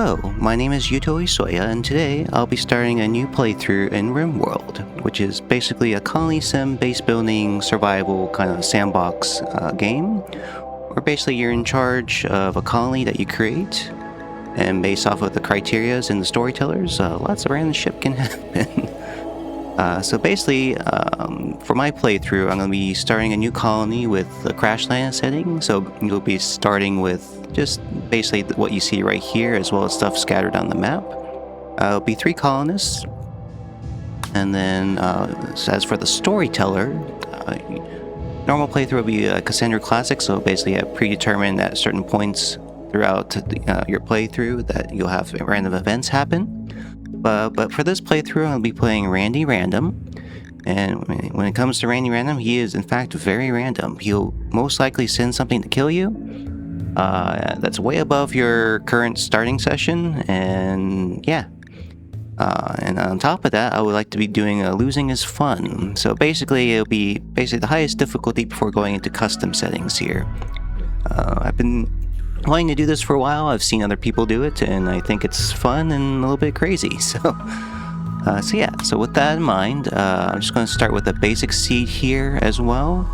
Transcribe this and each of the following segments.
Hello, my name is YutoIsoya, and today I'll be starting a new playthrough in Rimworld, which is basically a colony sim base building survival kind of sandbox game, where basically you're in charge of a colony that you create, and based off of the criterias and the storytellers, lots of random shit can happen. So basically, for my playthrough, I'm going to be starting a new colony with the crash land setting. So you'll be starting with just basically what you see right here, as well as stuff scattered on the map. It'll be 3 colonists. And then, as for the storyteller, normal playthrough will be a Cassandra Classic. So basically, you have predetermined at certain points throughout your playthrough that you'll have random events happen. But for this playthrough, I'll be playing Randy Random. And when it comes to Randy Random, he is in fact very random. He'll most likely send something to kill you. That's way above your current starting session. And yeah. And on top of that, I would like to be doing a losing is fun. So basically, it'll be the highest difficulty before going into custom settings here. I've been wanting to do this for a while. I've seen other people do it, and I think it's fun and a little bit crazy. So yeah. So with that in mind, I'm just going to start with a basic seed here as well.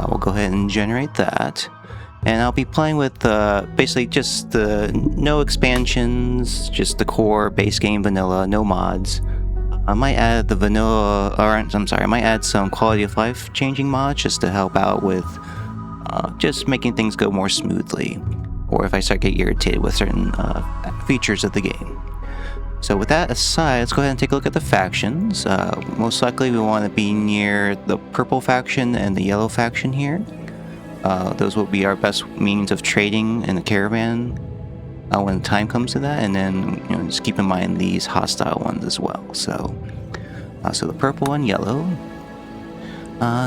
We'll go ahead and generate that, and I'll be playing with basically just the no expansions, just the core base game vanilla, no mods. I might add the vanilla, or I'm sorry, I might add some quality of life changing mods just to help out with just making things go more smoothly, or if I start getting irritated with certain features of the game. So with that aside, let's go ahead and take a look at the factions. Most likely we want to be near the purple faction and the yellow faction here. Those will be our best means of trading in the caravan when the time comes to that, and then just keep in mind these hostile ones as well. So the purple and yellow.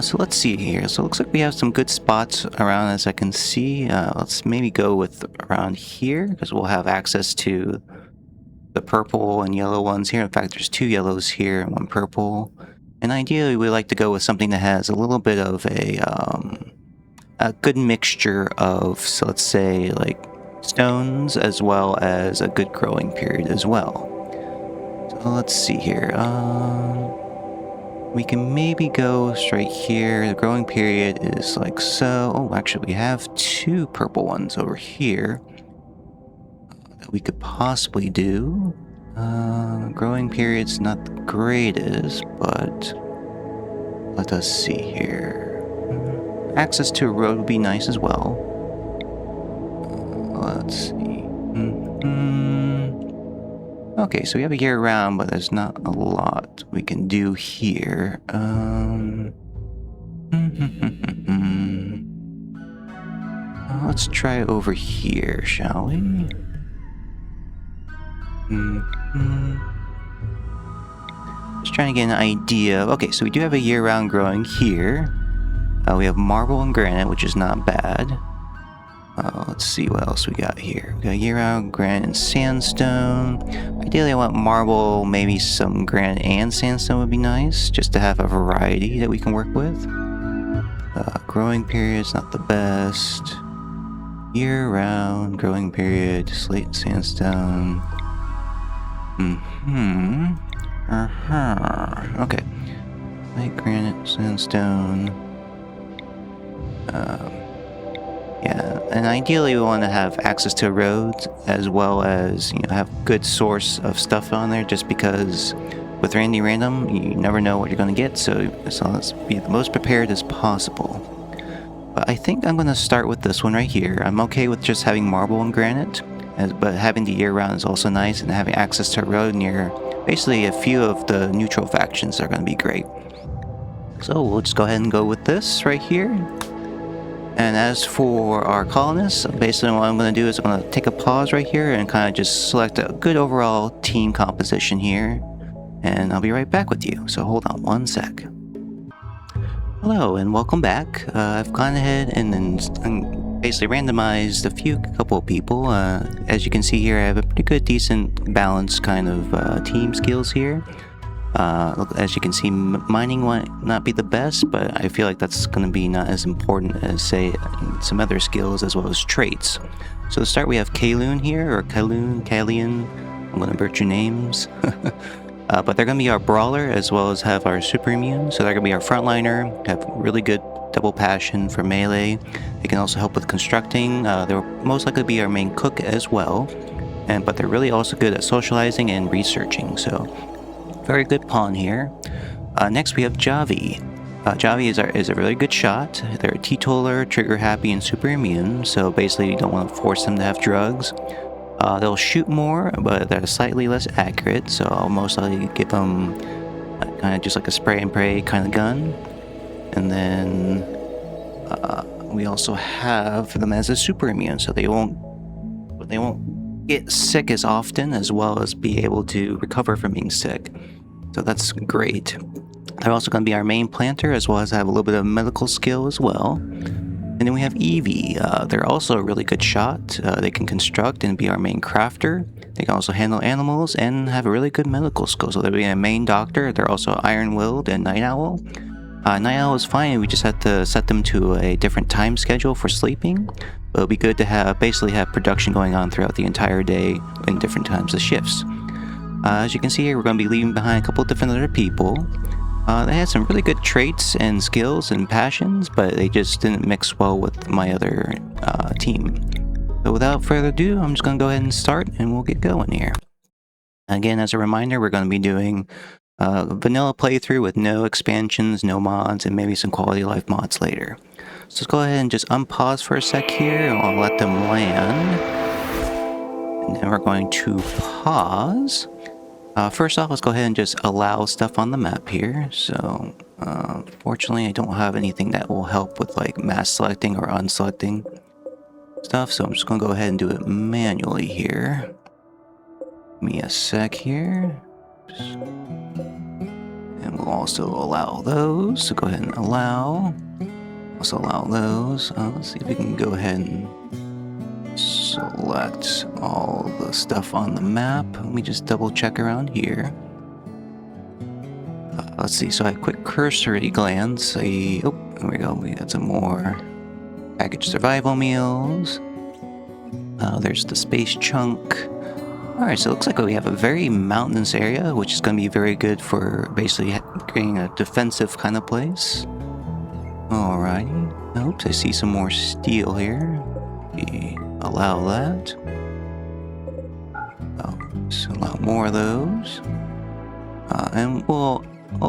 So let's see here. So it looks like we have some good spots around, as I can see. Let's maybe go with around here, because we'll have access to the purple and yellow ones here. In fact, there's 2 yellows here and 1 purple. And ideally, we like to go with something that has a little bit of a good mixture of, so let's say, like stones, as well as a good growing period as well. So let's see here. We can maybe go straight here. The growing period is like so. Oh, actually, we have 2 purple ones over here that we could possibly do. Growing period's not the greatest, but let us see here. Access to a road would be nice as well. Let's see. Okay, so we have a year round, but there's not a lot we can do here. Let's try over here, shall we? Just trying to get an idea. Okay, so we do have a year-round growing here. We have marble and granite, which is not bad. Let's see what else we got here. We got year-round granite and sandstone. Ideally, I want marble, maybe some granite and sandstone would be nice, just to have a variety that we can work with. Growing period's not the best. Year-round, growing period, slate, sandstone. Okay. Slate, granite, sandstone. Yeah, and ideally we want to have access to roads, as well as have good source of stuff on there, just because with Randy Random you never know what you're going to get, so let's be the most prepared as possible. But I think I'm going to start with this one right here. I'm okay with just having marble and granite, but having the year round is also nice, and having access to a road near basically a few of the neutral factions are going to be great. So we'll just go ahead and go with this right here. And as for our colonists, basically what I'm going to do is I'm going to take a pause right here and kind of just select a good overall team composition here. And I'll be right back with you. So hold on one sec. Hello and welcome back. I've gone ahead and basically randomized a couple of people. As you can see here, I have a pretty good, decent, balanced kind of team skills here. As you can see, mining might not be the best, but I feel like that's going to be not as important as, say, some other skills as well as traits. So to start, we have Kaloon here, or Kalian. I'm going to butcher names. But they're going to be our brawler, as well as have our super immune. So they're going to be our frontliner, have really good double passion for melee. They can also help with constructing. They'll most likely be our main cook as well. But they're really also good at socializing and researching. So very good pawn here. Next we have Javi. Javi is a really good shot. They're a teetotaler, trigger happy, and super immune. So basically you don't want to force them to have drugs. They'll shoot more, but they're slightly less accurate. So I'll most likely give them kind of just like a spray and pray kind of gun. And then we also have them as a super immune, so they won't get sick as often, as well as be able to recover from being sick. So that's great. They're also going to be our main planter, as well as have a little bit of medical skill as well. And then we have Evie. They're also a really good shot. They can construct and be our main crafter. They can also handle animals and have a really good medical skill. So they'll be a main doctor. They're also iron-willed and night owl. Night owl is fine. We just have to set them to a different time schedule for sleeping. But it'll be good to basically have production going on throughout the entire day in different times of shifts. As you can see here, we're going to be leaving behind a couple of different other people. They had some really good traits and skills and passions, but they just didn't mix well with my other team. So without further ado, I'm just going to go ahead and start, and we'll get going here. Again, as a reminder, we're going to be doing a vanilla playthrough with no expansions, no mods, and maybe some quality of life mods later. So let's go ahead and just unpause for a sec here, and I'll let them land. And then we're going to pause. First off, let's go ahead and just allow stuff on the map here. So, fortunately, I don't have anything that will help with like mass selecting or unselecting stuff. So I'm just going to go ahead and do it manually here. Give me a sec here. And we'll also allow those. So go ahead and allow. Also allow those. Let's see if we can go ahead and select all the stuff on the map. Let me just double check around here. Let's see, so I quick cursory glance. Oh, there we go. We got some more packaged survival meals. There's the space chunk. Alright, so it looks like we have a very mountainous area, which is going to be very good for basically creating a defensive kind of place. Alrighty. Oops, I see some more steel here. Allow that. So allow more of those. And we'll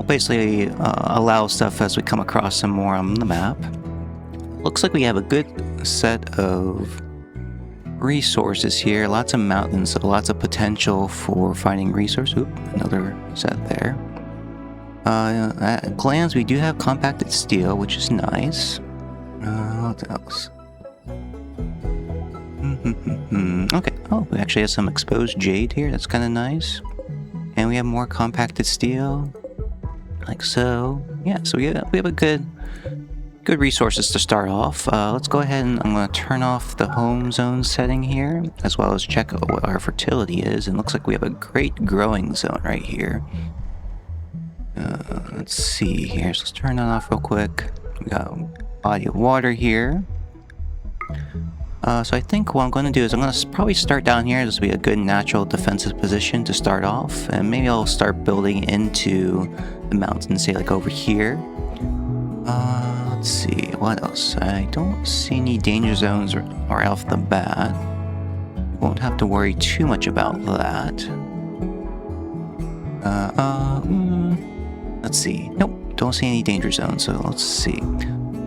basically allow stuff as we come across some more on the map. Looks like we have a good set of resources here. Lots of mountains, so lots of potential for finding resources. Oop, another set there. At glance, we do have compacted steel, which is nice. What else? Okay. Oh, we actually have some exposed jade here. That's kind of nice. And we have more compacted steel, like so. Yeah. So we have a good resources to start off. Let's go ahead and I'm going to turn off the home zone setting here, as well as check what our fertility is. And looks like we have a great growing zone right here. Let's see here. So let's turn that off real quick. We got a body of water here. So I think what I'm going to do is I'm going to probably start down here. This will be a good natural defensive position to start off. And maybe I'll start building into the mountains, say like over here. Let's see, what else? I don't see any danger zones or off the bat. Won't have to worry too much about that. Let's see. Nope, don't see any danger zones, so let's see.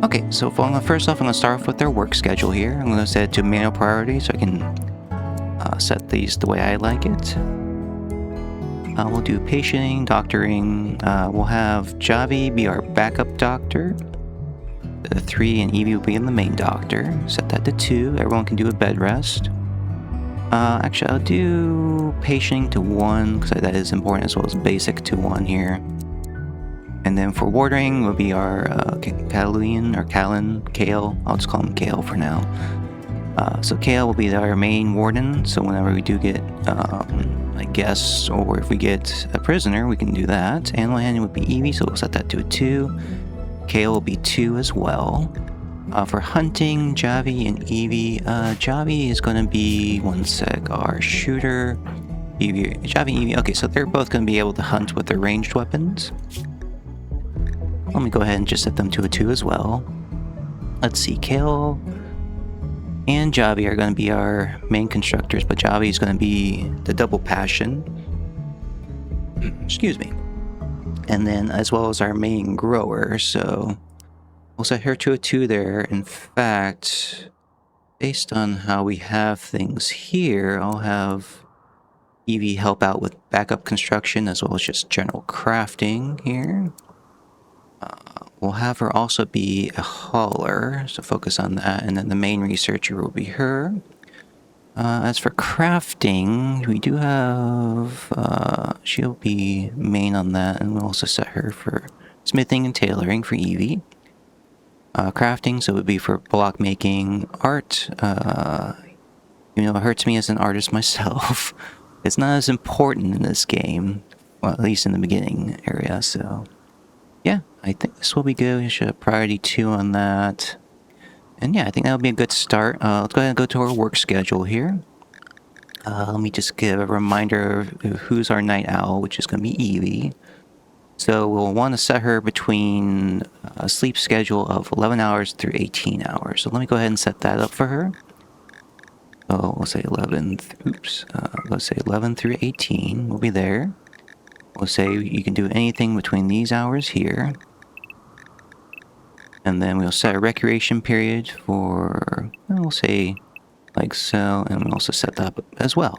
Okay, so first off, I'm going to start off with their work schedule here. I'm going to set it to manual priority so I can set these the way I like it. We'll do patienting, doctoring. We'll have Javi be our backup doctor. The 3 and Evie will be in the main doctor. Set that to 2. Everyone can do a bed rest. Actually, I'll do patienting to 1 because that is important, as well as basic to 1 here. And then for warding will be our Kalian or Kale. I'll just call him Kale for now. So Kale will be our main warden. So whenever we do get I guess, or if we get a prisoner, we can do that. Animal handling would be Evie, so we'll set that to a 2. Kale will be 2 as well. For hunting, Javi and Evie, Javi is going to be, one sec, our shooter. Evie, Javi and Evie, okay, so they're both going to be able to hunt with their ranged weapons. Let me go ahead and just set them to a 2 as well. Let's see, Kale and Javi are going to be our main constructors, but Javi is going to be the double passion. Excuse me. And then as well as our main grower, so we'll set her to a 2 there. In fact, based on how we have things here, I'll have Evie help out with backup construction as well as just general crafting here. We'll have her also be a hauler, so focus on that, and then the main researcher will be her. As for crafting, we do have, she'll be main on that, and we'll also set her for smithing and tailoring for Evie. Crafting, so it would be for block making. Art, you know, it hurts me as an artist myself. It's not as important in this game, well, at least in the beginning area, so yeah, I think this will be good. We should have priority 2 on that. And yeah, I think that'll be a good start. Let's go ahead and go to our work schedule here. Let me just give a reminder of who's our night owl, which is going to be Evie. So we'll want to set her between a sleep schedule of 11 hours through 18 hours. So let me go ahead and set that up for her. So we'll say 11, let's say 11 through 18 will be there. We'll say you can do anything between these hours here. And then we'll set a recreation period for, we'll say like so, and we'll also set that up as well.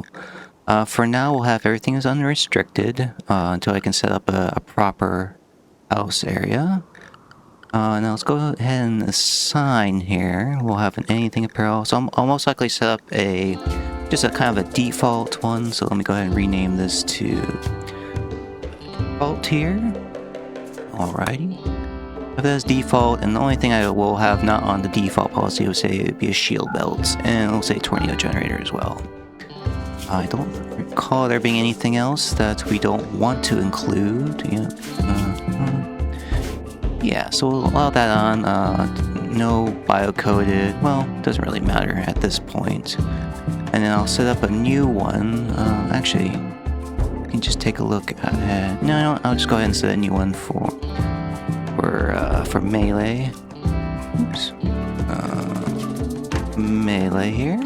For now, we'll have everything as unrestricted until I can set up a proper house area. Now let's go ahead and assign here. We'll have an anything apparel. So I'll most likely set up just a kind of a default one. So let me go ahead and rename this to default here. Alrighty. Have that as default, and the only thing I will have not on the default policy would say it would be a shield belt, and it'll say tornado generator as well. I don't recall there being anything else that we don't want to include. Yeah, so we'll allow that on. No bio-coded. Well, doesn't really matter at this point. And then I'll set up a new one. Actually, you can just take a look at it. No, I'll just go ahead and set a new one for melee. Oops. Melee here.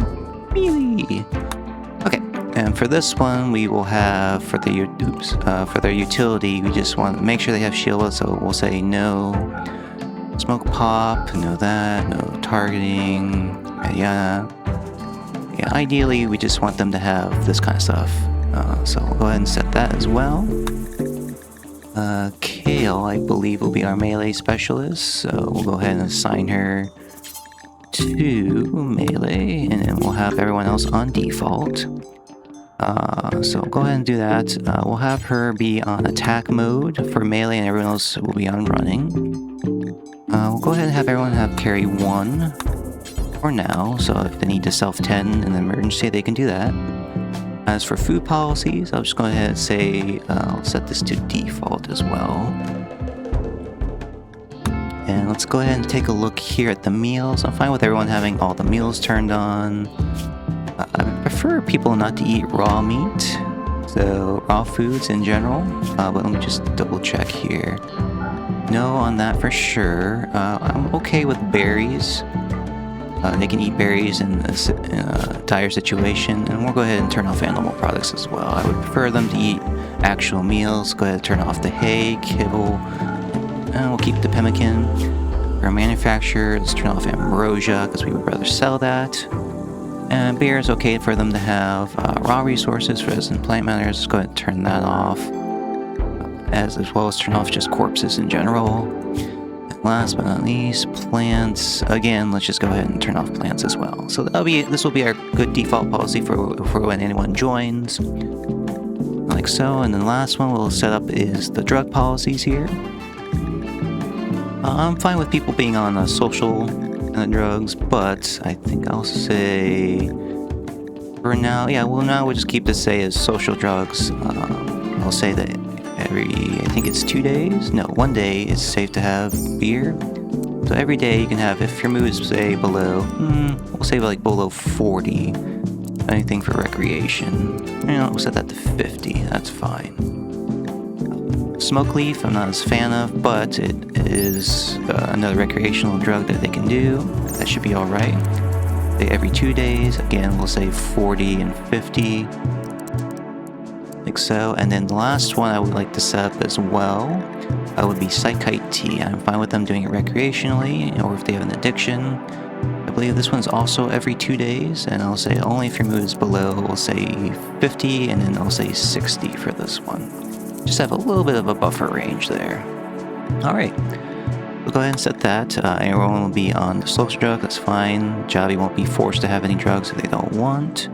Melee. Okay, and for this one, we will have for their utility, we just want to make sure they have shield. So we'll say no smoke pop, no that, no targeting, yeah. Ideally, we just want them to have this kind of stuff. So we'll go ahead and set that as well. Kale, I believe, will be our melee specialist, so we'll go ahead and assign her to melee, and then we'll have everyone else on default. So go ahead and do that. We'll have her be on attack mode for melee, and everyone else will be on running. We'll go ahead and have everyone have carry 1 for now, so if they need to self-10 in an emergency, they can do that. As for food policies, I'll just go ahead and say I'll set this to default as well. And let's go ahead and take a look here at the meals. I'm fine with everyone having all the meals turned on. I prefer people not to eat raw meat, so raw foods in general, but let me just double check here. No on that for sure. I'm okay with berries. They can eat berries in a dire situation, and we'll go ahead and turn off animal products as well. I would prefer them to eat actual meals. Go ahead and turn off the hay, kibble, and we'll keep the pemmican. For manufacturer, let's turn off ambrosia because we would rather sell that. And beer is okay for them to have. Raw resources for us in plant matters, let's go ahead and turn that off. As well as turn off just corpses in general. Last but not least, plants. Again, let's just go ahead and turn off plants as well. So this will be our good default policy for when anyone joins, like so. And then the last one we'll set up is the drug policies here. I'm fine with people being on social drugs, but I think I'll say For now, yeah, well now we'll just keep this say as social drugs. I'll say that I think it's 2 days? No, 1 day it's safe to have beer. So every day you can have, if your mood is say below, we'll say like below 40, anything for recreation. We'll set that to 50, that's fine. Smoke leaf, I'm not as a fan of, but it is another recreational drug that they can do. That should be alright. Every 2 days, again, we'll say 40 and 50. Like so. And then the last one I would like to set up as well would be Psychite tea. I'm fine with them doing it recreationally, or if they have an addiction. I believe this one's also every 2 days, and I'll say only if your mood is below, we'll say 50, and then I'll say 60 for this one. Just have a little bit of a buffer range there. Alright, we'll go ahead and set that. Everyone will be on the social drug, that's fine. Javi won't be forced to have any drugs if they don't want.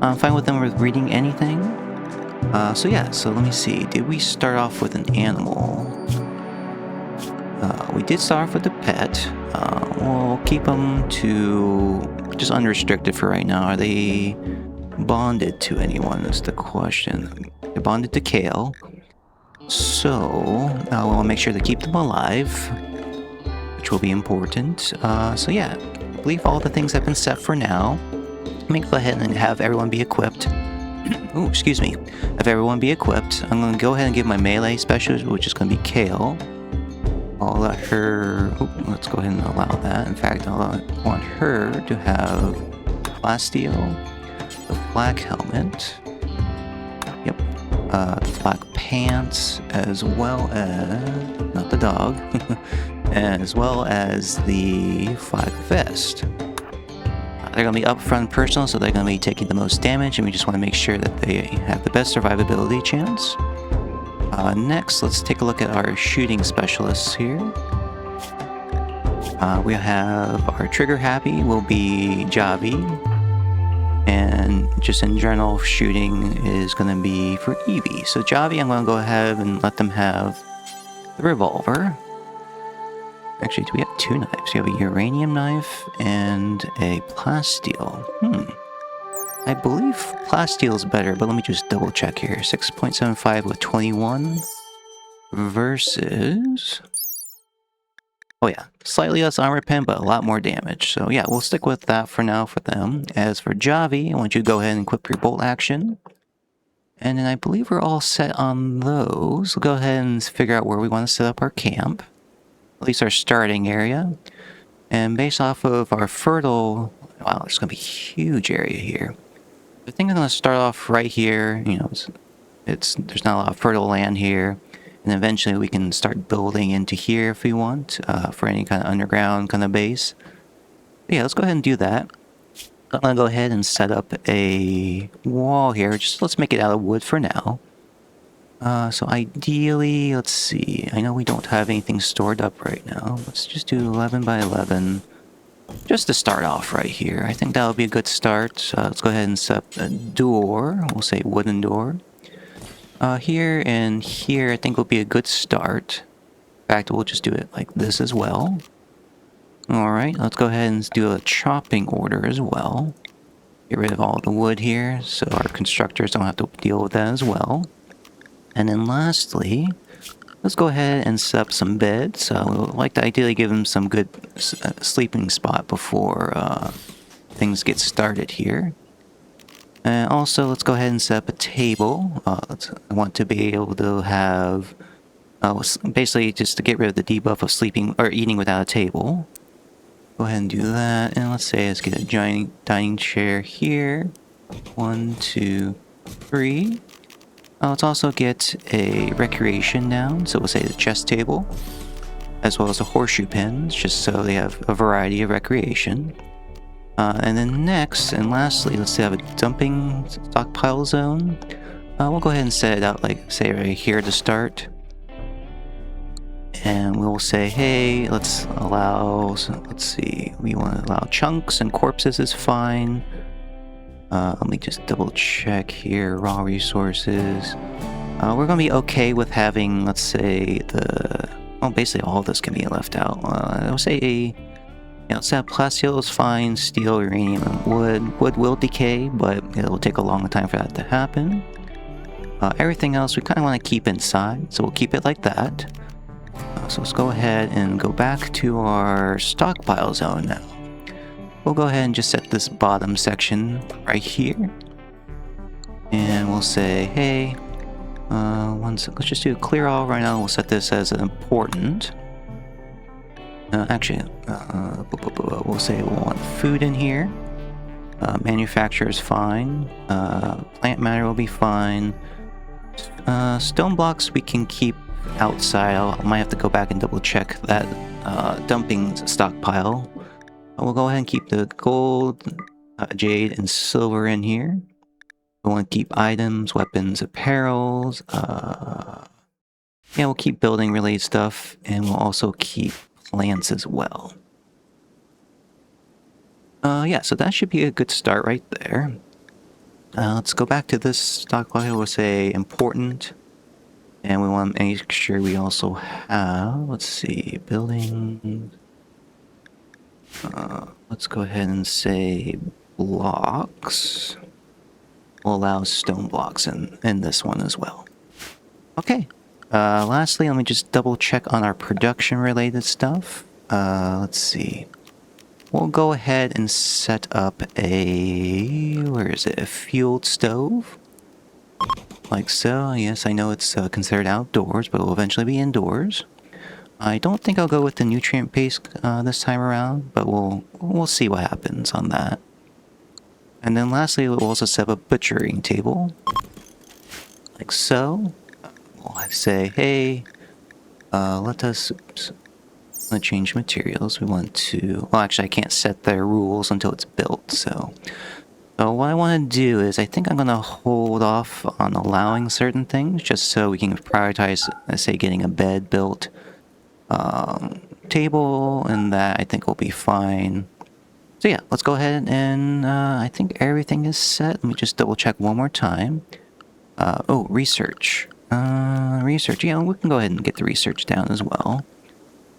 I'm fine with them with reading anything. So yeah, so let me see. Did we start off with an animal? We did start off with a pet. We'll keep them to just unrestricted for right now. Are they bonded to anyone is the question. They're bonded to Kale. So, we'll make sure to keep them alive, which will be important. So yeah, I believe all the things have been set for now. Let me go ahead and have everyone be equipped. Oh, excuse me. Have everyone be equipped. I'm going to go ahead and give my melee specialist, which is going to be Kale. I'll let her... Oh, let's go ahead and allow that. In fact, I want her to have Plasteel, the black helmet, yep, the black pants, as well as... not the dog, as well as the flag vest. They're going to be upfront personal, so they're going to be taking the most damage, and we just want to make sure that they have the best survivability chance. Next, let's take a look at our shooting specialists here. We have our trigger happy will be Javi, and just in general, shooting is going to be for Evie. So Javi, I'm going to go ahead and let them have the revolver. Actually, do we have 2 knives? We have a uranium knife and a plasteel. I believe plasteel is better, but let me just double check here. 6.75 with 21 versus... oh yeah, slightly less armor pen, but a lot more damage. So yeah, we'll stick with that for now for them. As for Javi, I want you to go ahead and equip your bolt action. And then I believe we're all set on those. We'll go ahead and figure out where we want to set up our camp. At least our starting area. And based off of our fertile... wow, there's going to be a huge area here. I think I'm going to start off right here. There's not a lot of fertile land here. And eventually we can start building into here if we want, for any kind of underground kind of base. But yeah, let's go ahead and do that. I'm going to go ahead and set up a wall here. Just let's make it out of wood for now. So ideally, let's see. I know we don't have anything stored up right now. Let's just do 11 by 11. Just to start off right here. I think that'll be a good start. Let's go ahead and set up a door. We'll say wooden door. Here and here I think will be a good start. In fact, we'll just do it like this as well. Alright, let's go ahead and do a chopping order as well. Get rid of all the wood here so our constructors don't have to deal with that as well. And then lastly, let's go ahead and set up some beds. We would like to ideally give them some good sleeping spot before things get started here. And also, let's go ahead and set up a table. I want to be able to have, basically just to get rid of the debuff of sleeping or eating without a table. Go ahead and do that. And let's say let's get a giant dining chair here. 1, 2, 3. Let's also get a recreation down, so we'll say the chess table, as well as the horseshoe pins, just so they have a variety of recreation. And then next, and lastly, let's have a dumping stockpile zone. We'll go ahead and set it out, like, say right here to start. And we'll say, hey, let's allow, let's see, we want to allow chunks and corpses is fine. Let me just double check here, raw resources. We're going to be okay with having, let's say, well, basically all of this can be left out. I would say, You know, plasteel is fine, steel, uranium, and wood. Wood will decay, but it'll take a long time for that to happen. Everything else we kind of want to keep inside, so we'll keep it like that. So let's go ahead and go back to our stockpile zone now. We'll go ahead and just set this bottom section right here. And we'll say, hey, let's just do a clear all right now. We'll set this as an important. We'll say we'll want food in here. Manufacture is fine. Plant matter will be fine. Stone blocks we can keep outside. I might have to go back and double check that dumping stockpile. We'll go ahead and keep the gold, jade, and silver in here. We want to keep items, weapons, apparels. Yeah, we'll keep building related stuff, and we'll also keep plants as well. Yeah, so that should be a good start right there. Let's go back to this stockpile. We'll say important. And we want to make sure we also have, let's see, building. Let's go ahead and say blocks. We'll allow stone blocks in this one as well. Okay. Lastly, let me just double check on our production related stuff. Let's see. We'll go ahead and set up where is it? A fueled stove. Like so. Yes, I know it's considered outdoors, but it will eventually be indoors. I don't think I'll go with the nutrient paste this time around, but we'll see what happens on that. And then lastly, we'll also set up a butchering table. Like so. We'll say, hey, let's change materials. We want to, well, actually I can't set their rules until it's built, so what I want to do is I think I'm going to hold off on allowing certain things just so we can prioritize, let's say, getting a bed built, table, and that I think will be fine. So yeah, let's go ahead and I think everything is set. Let me just double check one more time. Oh, research. Research. Yeah, we can go ahead and get the research down as well.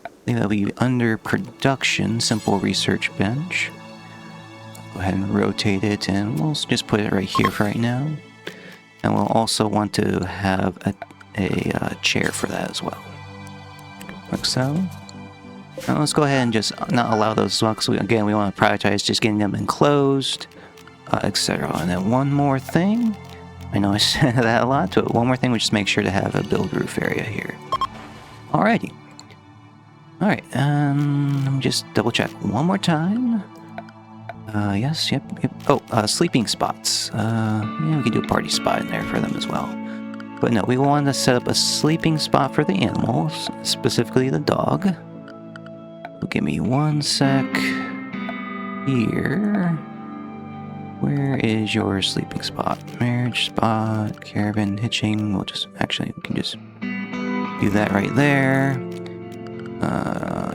I think that'll be under production, simple research bench. Go ahead and rotate it, and we'll just put it right here for right now. And we'll also want to have a chair for that as well. Like so. Now let's go ahead and just not allow those as well, because again, we want to prioritize just getting them enclosed, etc. And then one more thing. I know I said that a lot, but one more thing, we just make sure to have a build roof area here. Alrighty. Alright, let me just double check one more time. Yes, yep. Oh, sleeping spots. Yeah, we can do a party spot in there for them as well. But no, we want to set up a sleeping spot for the animals, specifically the dog. So give me one sec. Here. Where is your sleeping spot? Marriage spot, caravan hitching. We'll just, actually, we can just do that right there.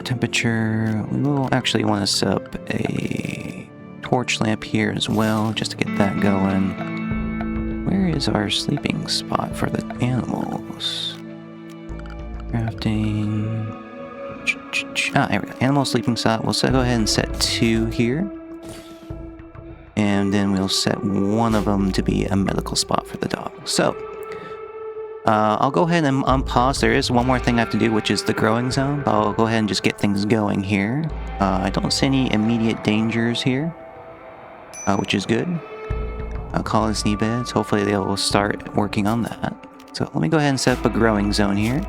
Temperature. We will actually want to set up a torch lamp here as well, just to get that going. Where is our sleeping spot for the animals? Crafting. There we go. Animal sleeping spot. We'll go ahead and set 2 here. And then we'll set one of them to be a medical spot for the dog. So, I'll go ahead and unpause. There is one more thing I have to do, which is the growing zone. I'll go ahead and just get things going here. I don't see any immediate dangers here, which is good. Colony beds. Hopefully they will start working on that. So let me go ahead and set up a growing zone here.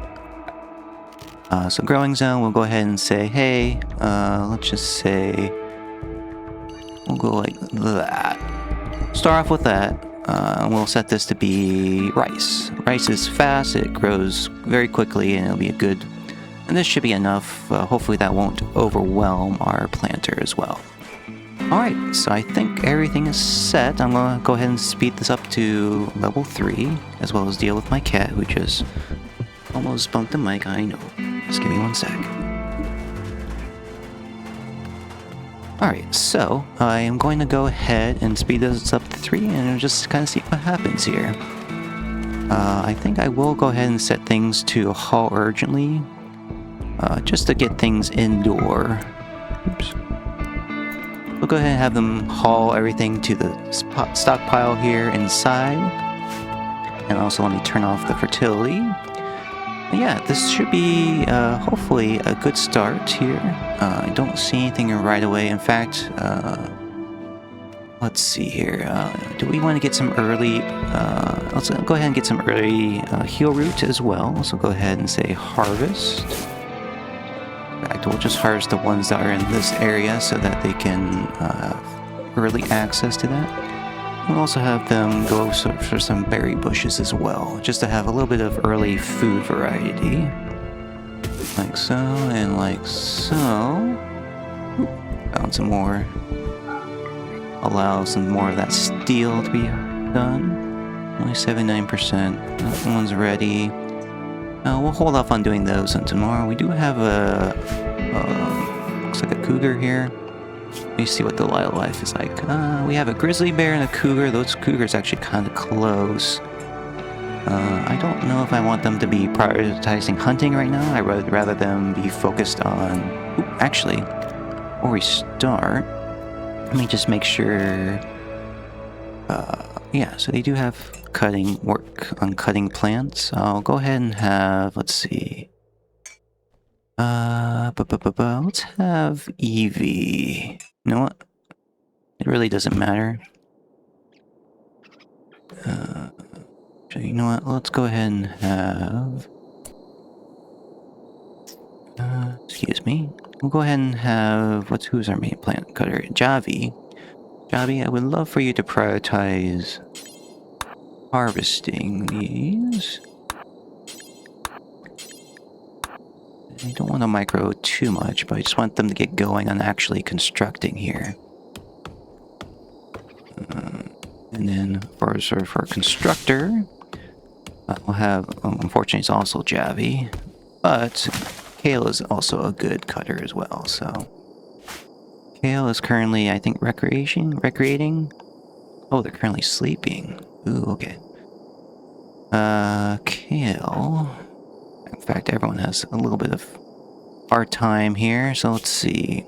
So growing zone, we'll go ahead and say, hey, let's just say, we'll go like that. Start off with that. We'll set this to be rice. Rice is fast, it grows very quickly, and it'll be a good... And this should be enough. Hopefully that won't overwhelm our planter as well. Alright, so I think everything is set. I'm going to go ahead and speed this up to level 3, as well as deal with my cat, who just almost bumped the mic. I know. Just give me one sec. Alright, so I am going to go ahead and speed this up to 3 and just kind of see what happens here. I think I will go ahead and set things to halt urgently, just to get things indoor. Oops. go ahead and have them haul everything to the stockpile here inside. And also let me turn off the fertility. Yeah, this should be hopefully a good start here. I don't see anything right away. In fact, let's see here. Do we want to get some early... let's go ahead and get some early heal root as well. So go ahead and say harvest. In fact, we'll just harvest the ones that are in this area so that they can have early access to that. We'll also have them go for some berry bushes as well, just to have a little bit of early food variety. Like so, and like so. Found some more. Allow some more of that steel to be done. Only 79%. That one's ready. We'll hold off on doing those until tomorrow. We do have a... looks like a cougar here. Let me see what the wildlife is like. We have a grizzly bear and a cougar. Those cougars actually kind of close. I don't know if I want them to be prioritizing hunting right now. I would rather them be focused on... Ooh, actually, before we start, let me just make sure... yeah, so they do have work on cutting plants. I'll go ahead and have... Let's see... let's have Evie. You know what? It really doesn't matter. So you know what? Let's go ahead and have... excuse me. We'll go ahead and have... Who's our main plant cutter? Javi. Javi, I would love for you to prioritize harvesting these. I don't want to micro too much, but I just want them to get going on actually constructing here. And then for a constructor, we'll have, unfortunately, it's also Javi, but Kale is also a good cutter as well, so. Kale is currently, I think, recreating. Oh, they're currently sleeping. Ooh, okay. Kale. In fact, everyone has a little bit of hard time here, so let's see.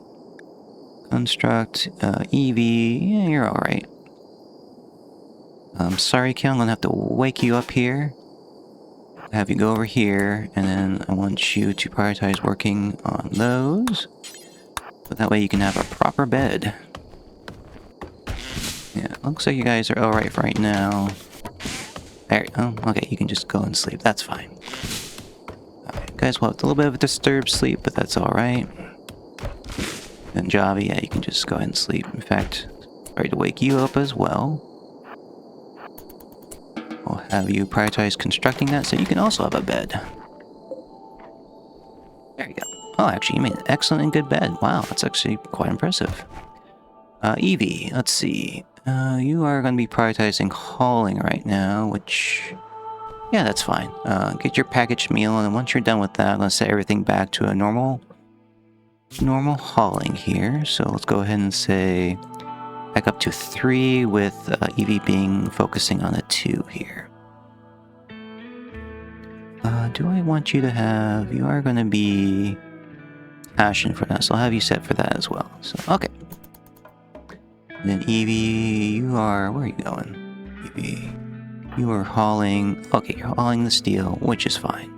Construct, Evie, yeah, you're alright. I'm sorry, Kale, I'm gonna have to wake you up here. Have you go over here, and then I want you to prioritize working on those. So that way you can have a proper bed. Yeah, looks like you guys are alright for right now. There, oh, okay, you can just go and sleep, that's fine. Alright, guys will have a little bit of a disturbed sleep, but that's alright. And Javi, yeah, you can just go ahead and sleep. In fact, sorry to wake you up as well. I'll have you prioritize constructing that so you can also have a bed. There you go. Oh, actually, you made an excellent and good bed. Wow, that's actually quite impressive. Evie, let's see. You are going to be prioritizing hauling right now, which... Yeah, that's fine. Get your packaged meal, and once you're done with that, I'm going to set everything back to a normal hauling here. So let's go ahead and say back up to 3 with Evie focusing on a 2 here. Do I want you to have... You are going to be passion for that, so I'll have you set for that as well. So, okay. And then Evie, you are... Where are you going? Evie, you are hauling... Okay, you're hauling the steel, which is fine.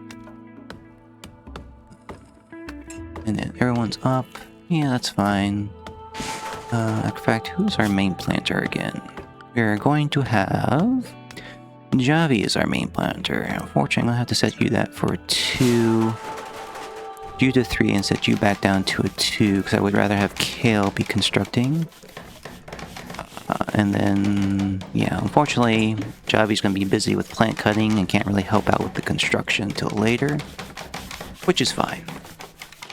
And then everyone's up. Yeah, that's fine. In fact, who's our main planter again? We're going to have... Javi is our main planter. Unfortunately, I'm going to have to set you that for a 2. You to 3 and set you back down to a 2, because I would rather have Kale be constructing. And then, yeah, unfortunately, Javi's going to be busy with plant cutting and can't really help out with the construction until later, which is fine.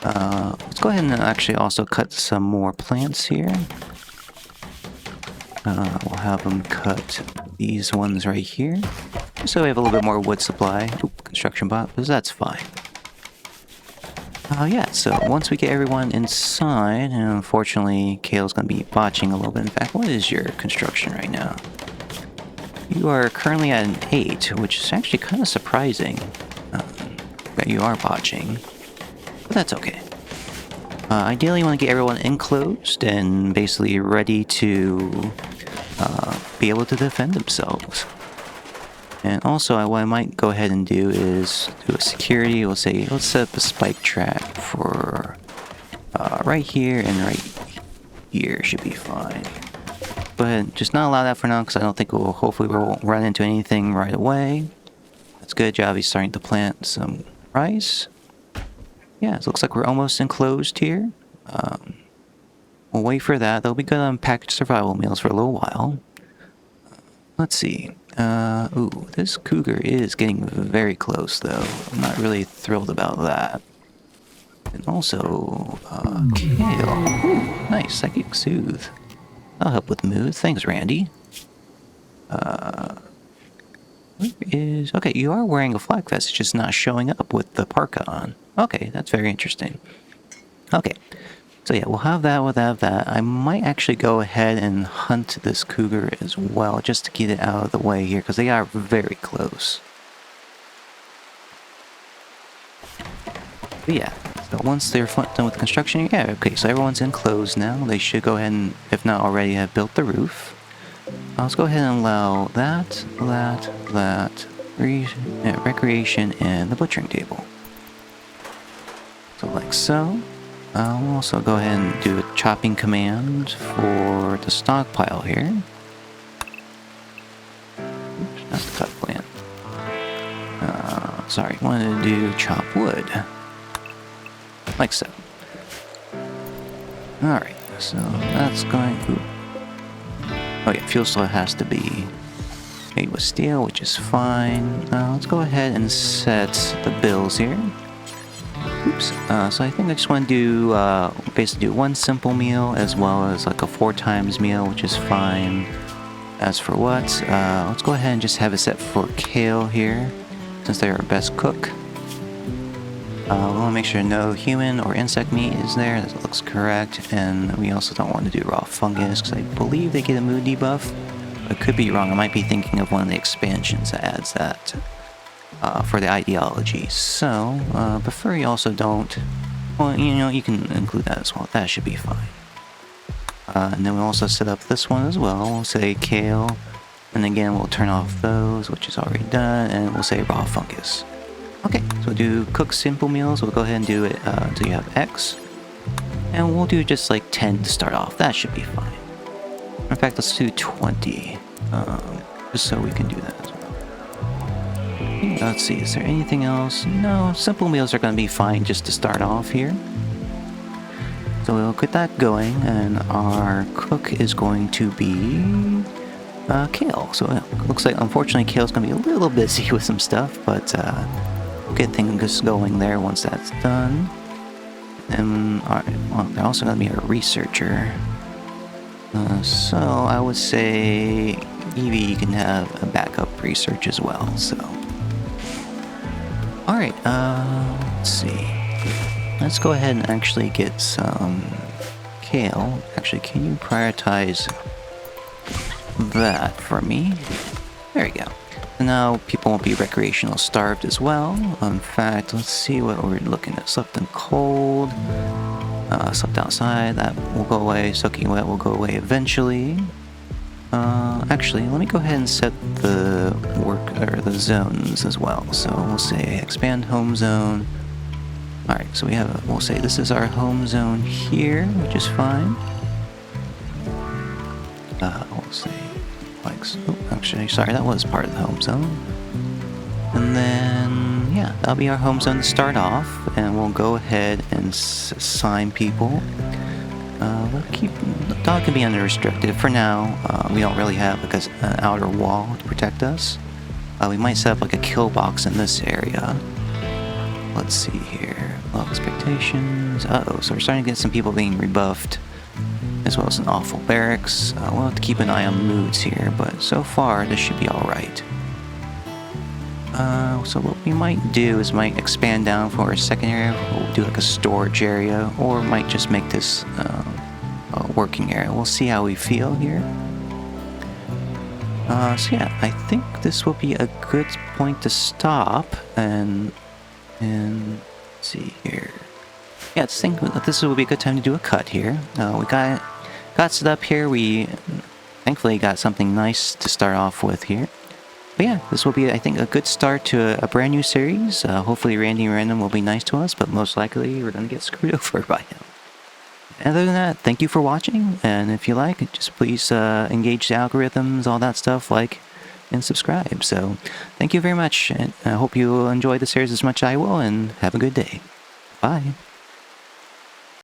Let's go ahead and actually also cut some more plants here. We'll have them cut these ones right here, so we have a little bit more wood supply. Oop, construction bot, but that's fine. Yeah, so once we get everyone inside, and unfortunately, Kale's going to be botching a little bit. In fact, what is your construction right now? You are currently at an 8, which is actually kind of surprising that you are botching, but that's okay. Ideally, you want to get everyone enclosed and basically ready to be able to defend themselves. And also, what I might go ahead and do is do a security. We'll say, let's set up a spike trap for right here and right here should be fine. Go ahead, just not allow that for now because I don't think hopefully we won't run into anything right away. That's good job. He's starting to plant some rice. Yeah, it looks like we're almost enclosed here. We'll wait for that. They'll be good on packaged survival meals for a little while. Let's see. Ooh, this cougar is getting very close, though. I'm not really thrilled about that. And also, kale. Ooh, nice. Psychic Soothe. That'll help with mood. Thanks, Randy. Where is... Okay, you are wearing a flag vest. It's just not showing up with the parka on. Okay, that's very interesting. Okay. So yeah, we'll have that, we'll have that. I might actually go ahead and hunt this cougar as well, just to get it out of the way here, because they are very close. But yeah, so once they're done with construction, yeah, okay, so everyone's enclosed now. They should go ahead and, if not already, have built the roof. Let's go ahead and allow that, recreation, and the butchering table. So like so. I'll also go ahead and do a chopping command for the stockpile here. Oops, not the cut plant. Sorry, wanted to do chop wood. Like so. Alright, so that's going... Ooh. Oh yeah, fuel still has to be made with steel, which is fine. Let's go ahead and set the bills here. Oops. So I think I just want to do, basically do one simple meal as well as like a 4 times meal, which is fine. As for what, let's go ahead and just have it set for kale here, since they're our best cook. We want to make sure no human or insect meat is there, that looks correct, and we also don't want to do raw fungus, because I believe they get a mood debuff. I could be wrong, I might be thinking of one of the expansions that adds that. For the ideology. So, prefer you also don't... Well, you know, you can include that as well. That should be fine. And then we'll also set up this one as well. We'll say kale. And again, we'll turn off those, which is already done. And we'll say raw fungus. Okay, so we'll do cook simple meals. We'll go ahead and do it until you have X. And we'll do just like 10 to start off. That should be fine. In fact, let's do 20. Just so we can do that as well. Let's see, is there anything else? No, simple meals are going to be fine just to start off here. So we'll get that going, and our cook is going to be Kale. So it looks like, unfortunately, Kale's going to be a little busy with some stuff, but we'll get things going there once that's done. And well, they're also going to be a researcher. So I would say Evie, you can have a backup research as well, so... Alright, let's see. Let's go ahead and actually get some kale. Actually, can you prioritize that for me? There we go. And now people won't be recreational starved as well. In fact, let's see what we're looking at. Slept in cold. Slept outside. That will go away. Soaking wet will go away eventually. Actually, let me go ahead and set the the zones as well. So we'll say expand home zone. Alright, so we'll say this is our home zone here, which is fine. We'll say like, oh, actually, sorry, that was part of the home zone. And then, yeah, that'll be our home zone to start off, and we'll go ahead and assign people. The dog can be unrestricted for now. We don't really have like an outer wall to protect us. We might set up like a kill box in this area. Let's see here. Low expectations. Uh-oh, so we're starting to get some people being rebuffed, as well as an awful barracks. We'll have to keep an eye on moods here, but so far this should be alright. So what we might do is might expand down for a second area. We'll do like a storage area, or might just make this a working area. We'll see how we feel here. So yeah, I think this will be a good point to stop and let's see here. Yeah, I think that this will be a good time to do a cut here. We got set up here. We thankfully got something nice to start off with here. But yeah, this will be, I think, a good start to a brand new series. Hopefully Randy Random will be nice to us, but most likely we're going to get screwed over by him. Other than that, thank you for watching, and if you like, just please engage the algorithms, all that stuff, like and subscribe. So thank you very much, and I hope you enjoy the series as much as I will, and have a good day. Bye.